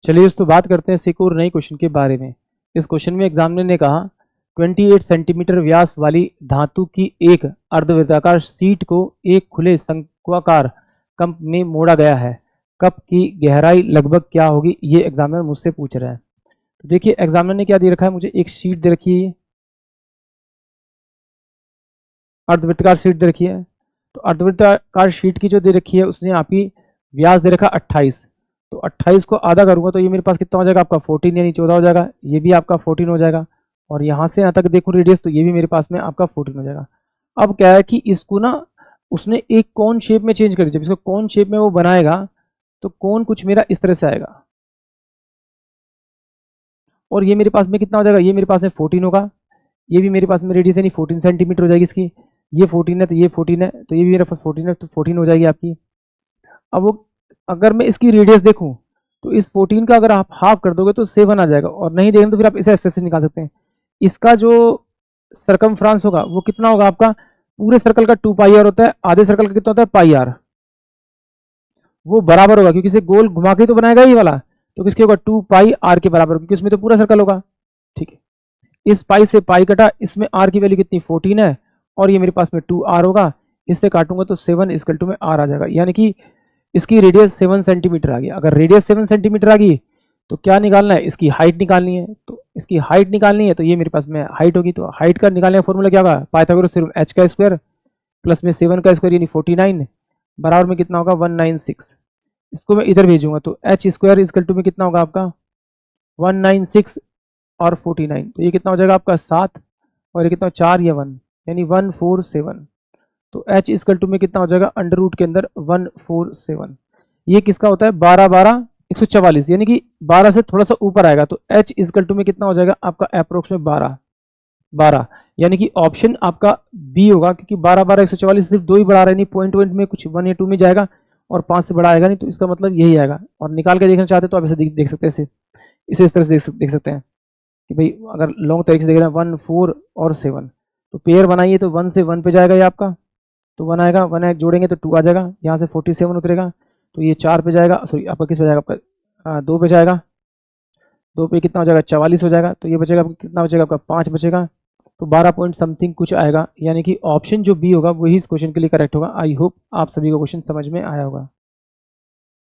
चलिए दोस्तों बात करते हैं एक और नई क्वेश्चन के बारे में। इस क्वेश्चन में एग्जामिनर ने कहा 28 सेंटीमीटर व्यास वाली धातु की एक अर्धवृत्ताकार शीट को एक खुले शंक्वाकार कप में मोड़ा गया है। कप की गहराई लगभग क्या होगी, ये एग्जामिनर मुझसे पूछ रहा है। तो देखिए एग्जामिनर ने क्या दे रखा है, मुझे एक शीट दे रखी है, अर्धवृत्ताकार शीट दे रखी है। तो अर्धवृत्ताकार शीट की जो दे रखी है उसने आप ही व्यास दे रखा 28। तो 28 को आधा करूंगा तो ये मेरे पास कितना हो जाएगा, आपका 14 यानी 14 हो जाएगा। ये भी आपका 14 हो जाएगा और यहाँ से यहाँ तक देखूँ रेडियस तो ये भी मेरे पास में आपका 14 हो जाएगा। अब क्या है कि इसको ना उसने एक कौन शेप में चेंज करी। जब इसको कौन शेप में वो बनाएगा तो कौन कुछ मेरा इस तरह से आएगा और ये मेरे पास में कितना हो जाएगा, ये मेरे पास में 14 होगा। ये भी मेरे पास में रेडियस यानी 14 सेंटीमीटर हो जाएगी इसकी। ये 14 है तो ये 14 है तो ये भी मेरे पास 14 है तो 14 हो जाएगी आपकी। अब वो अगर मैं इसकी रेडियस देखूं तो इस 14 का अगर आप हाफ कर दोगे तो 7 आ जाएगा और नहीं देंगे तो फिर आप इसे ऐसे से निकाल सकते हैं। इसका जो सरकमफ्रांस होगा वो कितना होगा, आपका पूरे सर्कल का 2 पाई आर होता है, आधे सर्कल का कितना होता है पाई आर। वो बराबर होगा क्योंकि इसे गोल घुमा के तो बनाएगा ये वाला, तो किसके होगा 2 पाई आर के बराबर, क्योंकि उसमें तो पूरा सर्कल होगा। ठीक है, इस पाई से पाई कटा, इसमें आर की वैल्यू कितनी 14 है और ये मेरे पास में 2 आर होगा। इससे काटूंगा तो 7 इक्वल टू में आर आ जाएगा, यानी कि इसकी रेडियस 7 सेंटीमीटर आ गई। अगर रेडियस 7 सेंटीमीटर आ गई तो क्या निकालना है, इसकी हाइट निकालनी है। तो इसकी हाइट निकालनी है तो ये मेरे पास में हाइट होगी। तो हाइट का निकालने का फॉर्मूला क्या होगा, पाइथागोरस थ्योरम h का स्क्वायर प्लस में 7 का स्क्वायर यानी 49 बराबर में कितना होगा 196। इसको मैं इधर भेजूंगा तो h स्क्वायर इक्वल टू में कितना होगा आपका 196 और 49, तो ये कितना हो जाएगा आपका 7 और ये कितना 4 या 1 यानी 147। तो h इक्वल टू में कितना हो जाएगा अंडर रूट के अंदर 147। ये किसका होता है 12 12 144 यानी कि 12 से थोड़ा सा ऊपर आएगा। तो h इक्वल टू में कितना हो जाएगा आपका अप्रोक्स में 12 12 यानी कि ऑप्शन आपका बी होगा, क्योंकि 12 12 144 सिर्फ 2 ही बढ़ा रहा है, नहीं पॉइंट में कुछ 1 या 2 में जाएगा और 5 से बड़ा आएगा नहीं, तो इसका मतलब यही आएगा। और निकाल के देखना चाहते तो आप ऐसे देख सकते हैं, इसे इस तरह से देख सकते हैं कि भाई अगर लॉन्ग तरीके से देख रहे हैं 1 4 और 7 तो पेयर बनाइए तो 1 से 1 पे जाएगा ये आपका, तो 1 आएगा, 1 एक जोड़ेंगे तो 2 आ जाएगा, यहाँ से 47 उतरेगा तो ये 4 पे जाएगा, सॉरी आपका किस पे जाएगा आपका 2 पे जाएगा, 2 पे कितना हो जाएगा 44 हो जाएगा। तो ये बचेगा आपका कितना बचेगा आपका 5 बचेगा, तो 12 पॉइंट समथिंग कुछ आएगा। यानी कि ऑप्शन जो बी होगा वही इस क्वेश्चन के लिए करेक्ट होगा। आई होप आप सभी को क्वेश्चन समझ में आया होगा।